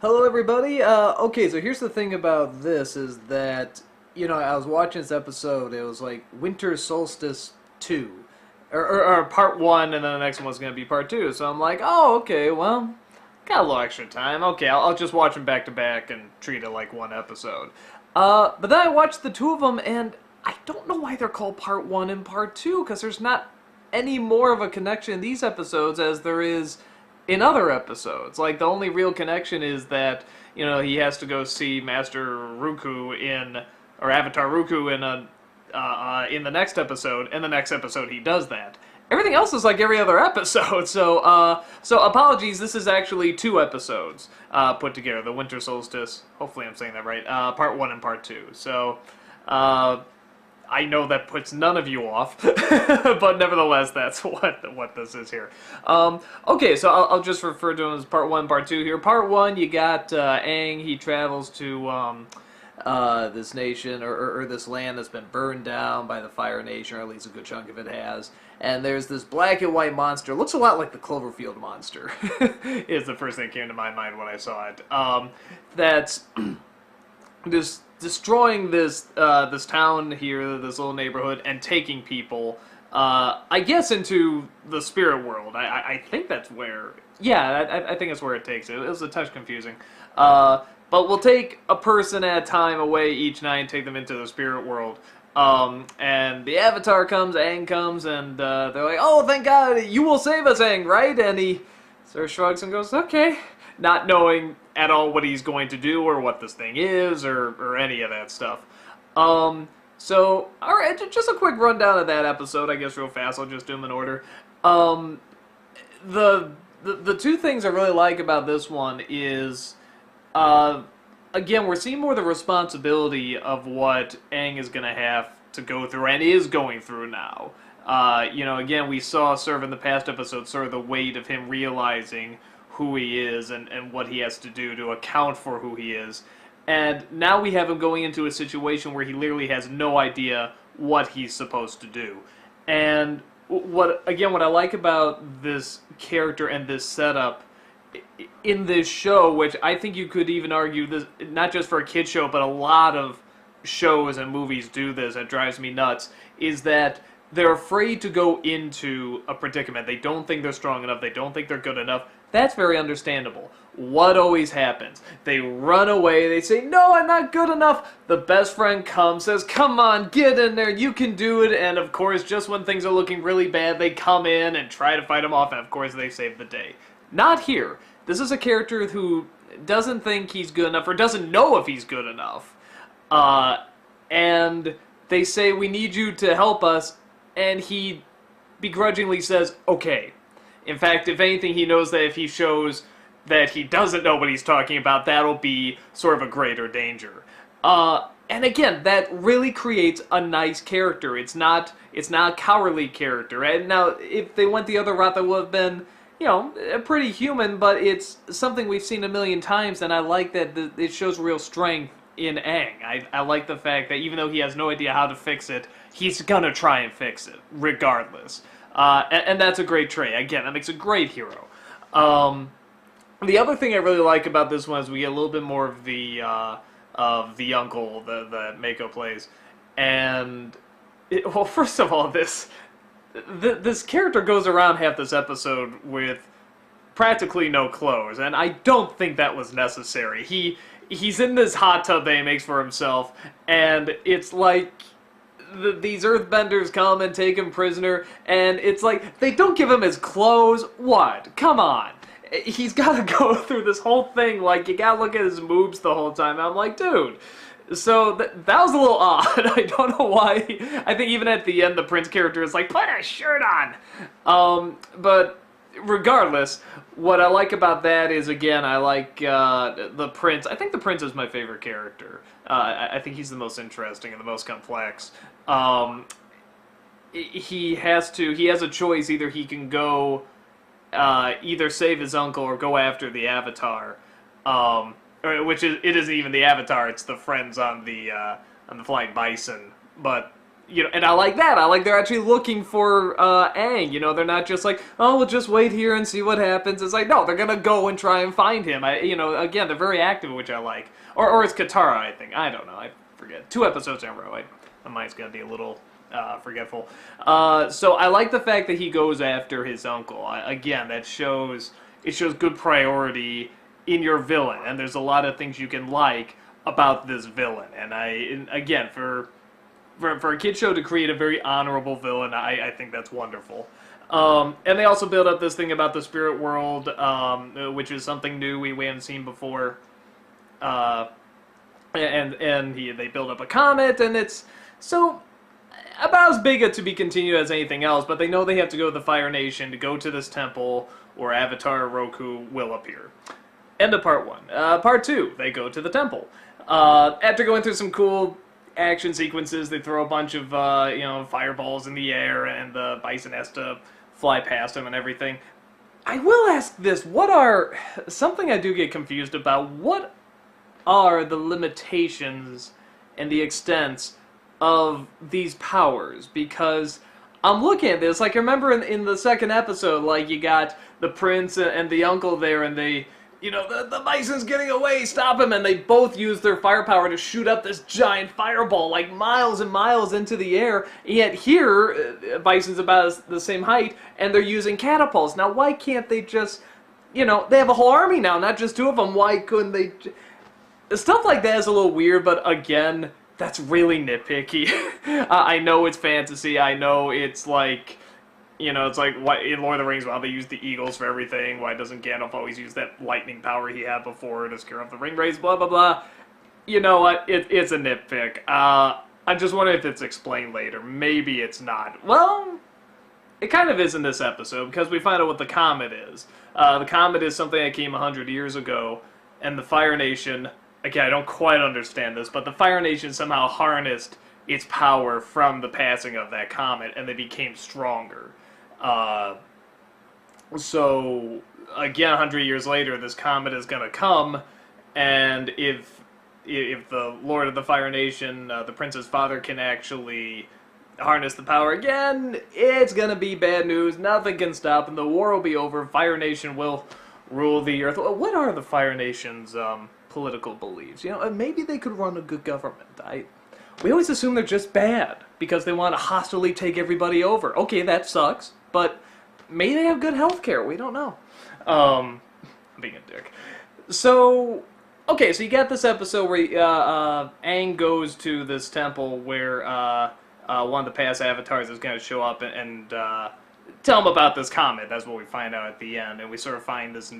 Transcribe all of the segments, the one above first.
Hello, everybody. Okay, so here's the thing about this is that, I was watching this episode. It was like Winter Solstice 2. Or part 1, and then the next one was going to be part 2. So I'm like, oh, okay, well, got a little extra time. Okay, I'll just watch them back to back and treat it like one episode. But then I watched the two of them, and I don't know why they're called part 1 and part 2, because there's not any more of a connection in these episodes as there is in other episodes. Like, the only real connection is that, he has to go see Master Ruku or Avatar Ruku in the next episode, and the next episode he does that. Everything else is like every other episode, so apologies, this is actually 2 episodes put together, the Winter Solstice, hopefully I'm saying that right, part 1 and part 2, so, I know that puts none of you off, but nevertheless, that's what this is here. Okay, so I'll just refer to them as part 1, part 2 here. Part 1, you got Aang. He travels to this nation or this land that's been burned down by the Fire Nation, or at least a good chunk of it has. And there's this black and white monster. Looks a lot like the Cloverfield monster. Is the first thing that came to my mind when I saw it. That's this destroying this town here, this little neighborhood, and taking people, I guess, into the spirit world. I think that's where, yeah, I think that's where it takes it. It was a touch confusing. But we'll take a person at a time away each night and take them into the spirit world. And the Avatar comes, Aang comes, and they're like, oh, thank God, you will save us, Aang, right? And he sort of shrugs and goes, okay, not knowing at all what he's going to do or what this thing is or any of that stuff. So, alright, just a quick rundown of that episode, I guess real fast, I'll just do them in order. The two things I really like about this one is, again, we're seeing more of the responsibility of what Aang is going to have to go through, and is going through now. Again, we saw sort of in the past episode sort of the weight of him realizing who he is and what he has to do to account for who he is. And now we have him going into a situation where he literally has no idea what he's supposed to do. And what I like about this character and this setup in this show, which I think you could even argue this, not just for a kid show, but a lot of shows and movies do this, it drives me nuts, is that they're afraid to go into a predicament. They don't think they're strong enough. They don't think they're good enough. That's very understandable. What always happens? They run away. They say, no, I'm not good enough. The best friend comes, says, come on, get in there. You can do it. And, of course, just when things are looking really bad, they come in and try to fight them off. And, of course, they save the day. Not here. This is a character who doesn't think he's good enough or doesn't know if he's good enough. And they say, we need you to help us. And he begrudgingly says, okay. In fact, if anything, he knows that if he shows that he doesn't know what he's talking about, that'll be sort of a greater danger. And again, that really creates a nice character. It's not a cowardly character. And now, if they went the other route, that would have been, pretty human, but it's something we've seen a million times, and I like that it shows real strength in Aang. I like the fact that even though he has no idea how to fix it, he's gonna try and fix it, regardless. And that's a great trait. Again, that makes a great hero. The other thing I really like about this one is we get a little bit more of the uncle that Mako plays. And, well, first of all, this character goes around half this episode with practically no clothes, and I don't think that was necessary. He's in this hot tub that he makes for himself, and it's like these earthbenders come and take him prisoner, and it's like, they don't give him his clothes? What? Come on. He's gotta go through this whole thing, like, you gotta look at his boobs the whole time. I'm like, dude. So, that was a little odd. I don't know why. I think even at the end, the prince character is like, put a shirt on! But regardless, what I like about that is, again, I like the prince. I think the prince is my favorite character. I think he's the most interesting and the most complex. He has a choice. Either he can go, either save his uncle or go after the Avatar. It isn't even the Avatar, it's the friends on the Flying Bison. But and I like that. I like they're actually looking for Aang. They're not just like, oh, we'll just wait here and see what happens. It's like, no, they're gonna go and try and find him. Again, they're very active, which I like. Or it's Katara, I think. I don't know. I forget. 2 episodes in a row. My mind's gonna be a little forgetful. So I like the fact that he goes after his uncle. Again, it shows good priority in your villain, and there's a lot of things you can like about this villain. And again, for a kid show to create a very honorable villain, I think that's wonderful. And they also build up this thing about the spirit world, which is something new we hadn't seen before. They build up a comet, and it's so about as big a to be continued as anything else, but they know they have to go to the Fire Nation to go to this temple where Avatar Roku will appear. End of part 1. Part 2, they go to the temple. After going through some cool action sequences, they throw a bunch of fireballs in the air, and the bison has to fly past them and everything. I will ask this: something I do get confused about? What are the limitations and the extents of these powers? Because I'm looking at this, like, I remember in the second episode, like, you got the prince and the uncle there, and they, the bison's getting away, stop him, and they both use their firepower to shoot up this giant fireball, like, miles and miles into the air, yet here, bison's about the same height, and they're using catapults. Now, why can't they just, they have a whole army now, not just 2 of them, why couldn't they... Stuff like that is a little weird, but again, that's really nitpicky. I know it's fantasy, I know it's like, it's like why, in Lord of the Rings, why they use the eagles for everything, why doesn't Gandalf always use that lightning power he had before to scare off the ring rays, blah blah blah. You know what, it's a nitpick. I'm just wondering if it's explained later. Maybe it's not. Well, it kind of is in this episode, because we find out what the comet is. The comet is something that came 100 years ago, and the Fire Nation... Again, I don't quite understand this, but the Fire Nation somehow harnessed its power from the passing of that comet, and they became stronger. So, again, 100 years later, this comet is going to come, and if the Lord of the Fire Nation, the Prince's father, can actually harness the power again, it's going to be bad news. Nothing can stop, and the war will be over. Fire Nation will rule the earth. What are the Fire Nation's political beliefs? Maybe they could run a good government. We always assume they're just bad because they want to hostilely take everybody over. Okay, that sucks, but maybe they have good healthcare. We don't know. I'm being a dick. So, okay, so you got this episode where Aang goes to this temple where one of the past avatars is going to show up and tell him about this comet. That's what we find out at the end, and we sort of find this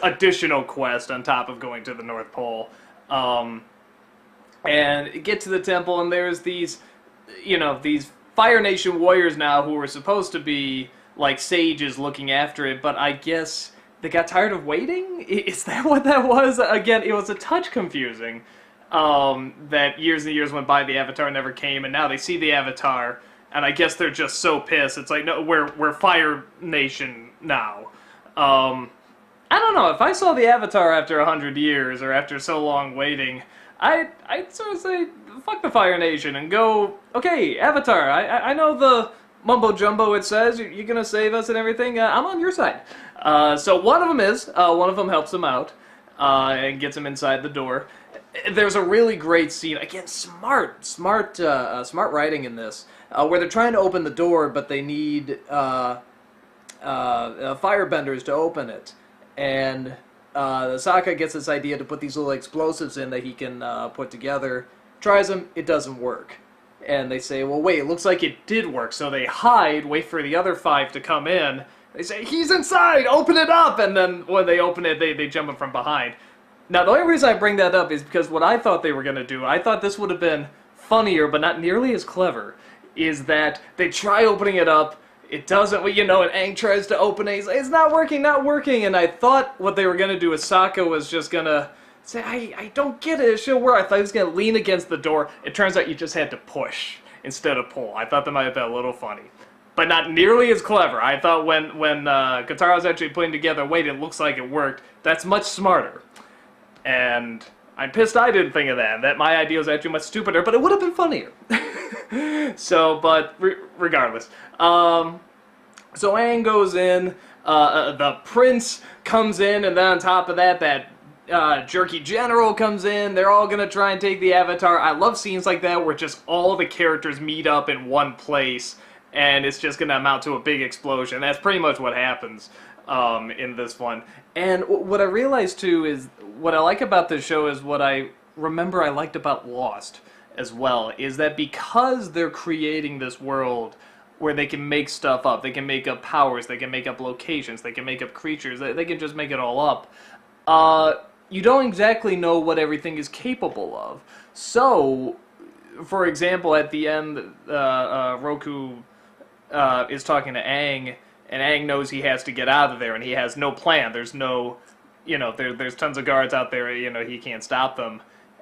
additional quest on top of going to the North Pole. And get to the temple, and there's these Fire Nation warriors now who were supposed to be, like, sages looking after it, but I guess they got tired of waiting? Is that what that was? Again, it was a touch confusing, that years and years went by, the Avatar never came, and now they see the Avatar, and I guess they're just so pissed. It's like, no, we're Fire Nation now. I don't know, if I saw the Avatar after 100 years, or after so long waiting, I'd sort of say, fuck the Fire Nation, and go, okay, Avatar, I know the mumbo-jumbo it says, you're gonna save us and everything, I'm on your side. So one of them helps him out, and gets him inside the door. There's a really great scene, again, smart writing in this, where they're trying to open the door, but they need firebenders to open it. And Sokka gets this idea to put these little explosives in that he can put together. Tries them, it doesn't work. And they say, well, wait, it looks like it did work. So they hide, wait for the other 5 to come in. They say, he's inside, open it up! And then when they open it, they jump him from behind. Now, the only reason I bring that up is because what I thought they were going to do, I thought this would have been funnier, but not nearly as clever, is that they try opening it up, it doesn't, and Aang tries to open it, he's like, it's not working, and I thought what they were going to do is Sokka was just going to say, I don't get it, it should work. I thought he was going to lean against the door. It turns out you just had to push instead of pull. I thought that might have been a little funny. But not nearly as clever. I thought when Katara was actually putting together, wait, it looks like it worked, that's much smarter. And I'm pissed I didn't think of that. That my idea was actually much stupider, but it would have been funnier. So, but regardless. So Aang goes in, the prince comes in, and then on top of that, that jerky general comes in. They're all gonna try and take the Avatar. I love scenes like that where just all the characters meet up in one place, and it's just gonna amount to a big explosion. That's pretty much what happens in this one. And what I realized too is, what I like about this show is what I remember I liked about Lost as well, is that because they're creating this world where they can make stuff up, they can make up powers, they can make up locations, they can make up creatures, they can just make it all up, you don't exactly know what everything is capable of. So, for example, at the end, Roku is talking to Aang, and Aang knows he has to get out of there, and he has no plan. There's no, there's tons of guards out there, he can't stop them.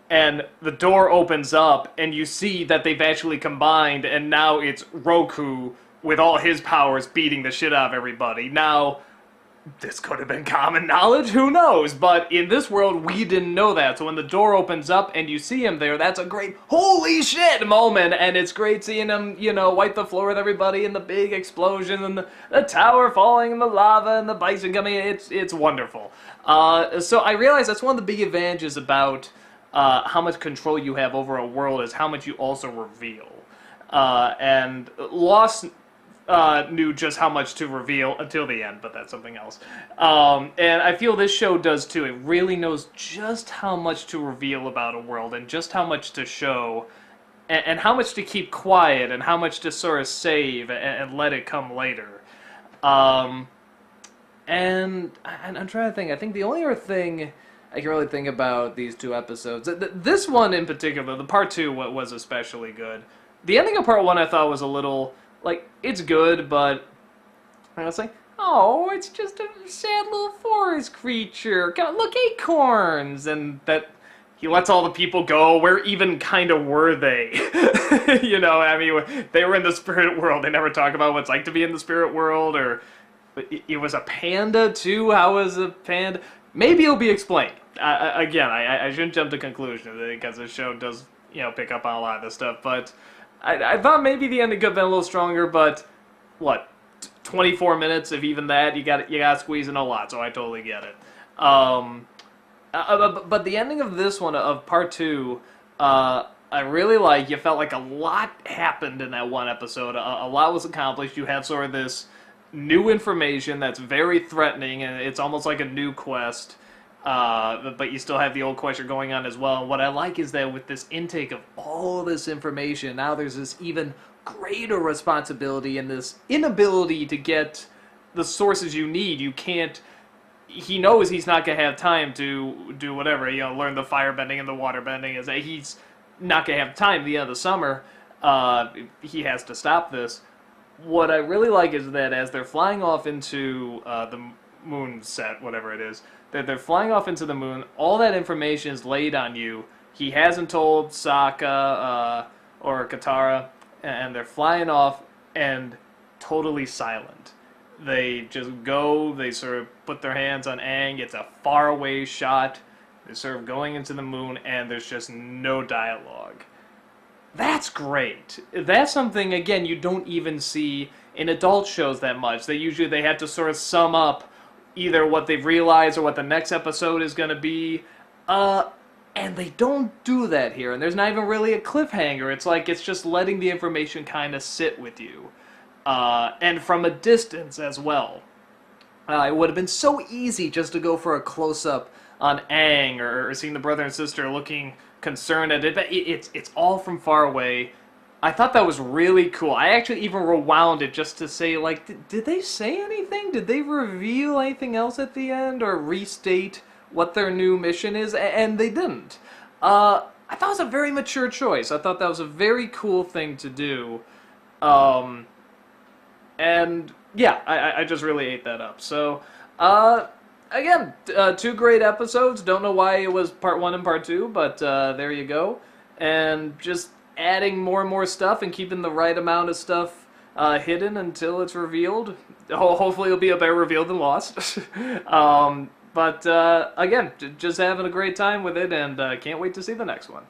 And the door opens up, and you see that they've actually combined, and now it's Roku with all his powers beating the shit out of everybody. Now, this could have been common knowledge, who knows? But in this world, we didn't know that. So when the door opens up and you see him there, that's a great holy shit moment. And it's great seeing him, wipe the floor with everybody, and the big explosion, and the tower falling, and the lava, and the bison coming in. It's wonderful. So I realize that's one of the big advantages about how much control you have over a world, is how much you also reveal. And Lost knew just how much to reveal until the end, but that's something else. And I feel this show does too. It really knows just how much to reveal about a world, and just how much to show, and how much to keep quiet, and how much to sort of save and let it come later. And I'm trying to think. I think the only other thing I can really think about these two episodes, this one in particular, the part 2 was especially good. The ending of part 1 I thought was a little, it's good, but I was like, oh, it's just a sad little forest creature. God, look, acorns! And that he lets all the people go. Where even kind of were they? They were in the spirit world. They never talk about what it's like to be in the spirit world, or it was a panda too. How was a panda? Maybe it'll be explained. I shouldn't jump to conclusions, because the show does, pick up on a lot of this stuff, but I thought maybe the ending could have been a little stronger, but, 24 minutes, if even that, you got squeeze in a lot, so I totally get it. But the ending of this one, of part 2, I really like. You felt like a lot happened in that one episode. A lot was accomplished. You have sort of this new information that's very threatening, and it's almost like a new quest. But you still have the old quest going on as well. And what I like is that with this intake of all this information, now there's this even greater responsibility and this inability to get the sources you need. You can't... He knows he's not going to have time to do whatever, learn the firebending and the waterbending. He's not going to have time at the end of the summer. He has to stop this. What I really like is that as they're flying off into the moon set, whatever it is, that they're flying off into the moon, all that information is laid on you. He hasn't told Sokka or Katara, and they're flying off and totally silent. They just go, they sort of put their hands on Aang, it's a faraway shot, they're sort of going into the moon, and there's just no dialogue. That's great. That's something, again, you don't even see in adult shows that much. They have to sort of sum up either what they've realized or what the next episode is going to be. And they don't do that here. And there's not even really a cliffhanger. It's just letting the information kind of sit with you. And from a distance as well. It would have been so easy just to go for a close-up on Aang, or seeing the brother and sister looking concerned at it. It's all from far away. I thought that was really cool. I actually even rewound it just to say, did they say anything? Did they reveal anything else at the end, or restate what their new mission is? And they didn't. I thought it was a very mature choice. I thought that was a very cool thing to do. And yeah, I just really ate that up. So, again, 2 great episodes. Don't know why it was part 1 and part 2, but there you go. And just adding more and more stuff and keeping the right amount of stuff hidden until it's revealed. Hopefully it'll be a better reveal than Lost. But again, just having a great time with it, and can't wait to see the next one.